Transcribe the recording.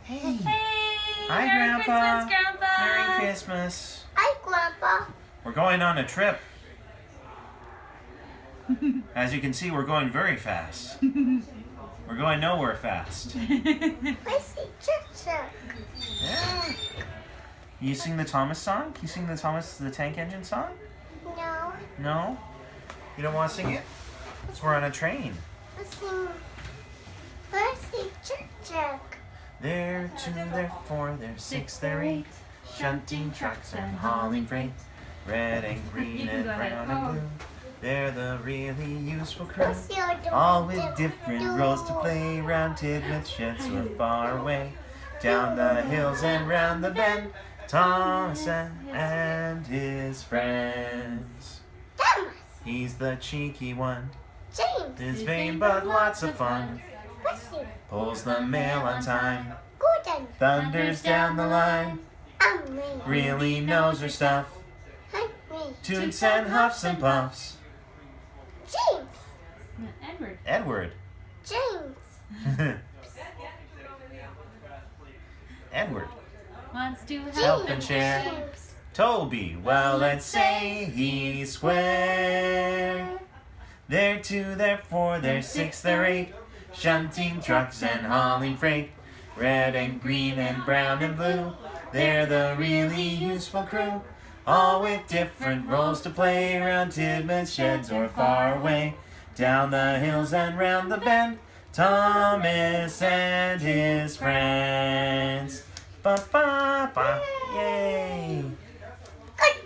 Hey. Hey! Hi, Merry Grandpa. Christmas, Grandpa! Merry Christmas. Hi, Grandpa. We're going on a trip. As you can see, we're going very fast. We're going nowhere fast. Where's the truck? Yeah. You sing the Thomas song? You sing the Thomas the Tank Engine song? No. No? You don't want to sing it? Because we're on a train. Where's the truck? There 2, there 4, there 6, there 8. Shunting trucks and hauling freight. Red and green and brown and blue. They're the really useful crew. All with different roles to play. Round Tidmouth sheds we're far away. Down the hills and round the bend. Thomas and his friends. Thomas. He's the cheeky one. James. Is vain but lots of fun. Wesley. Pulls the mail on time. Gordon. Thunders down the line. Emily. Really knows her stuff. Henry. Toots and huffs and puffs. James. Edward. James. Edward. Wants to Help and share. James. Toby, well, let's say he's square. There 2, there 4, there 6, there 8. Shunting trucks and hauling freight. Red and green and brown and blue. They're the really useful crew. All with different roles to play. Round Tidmouth sheds or far away. Down the hills and round the bend. Thomas and his friends. Ba ba ba. Yay!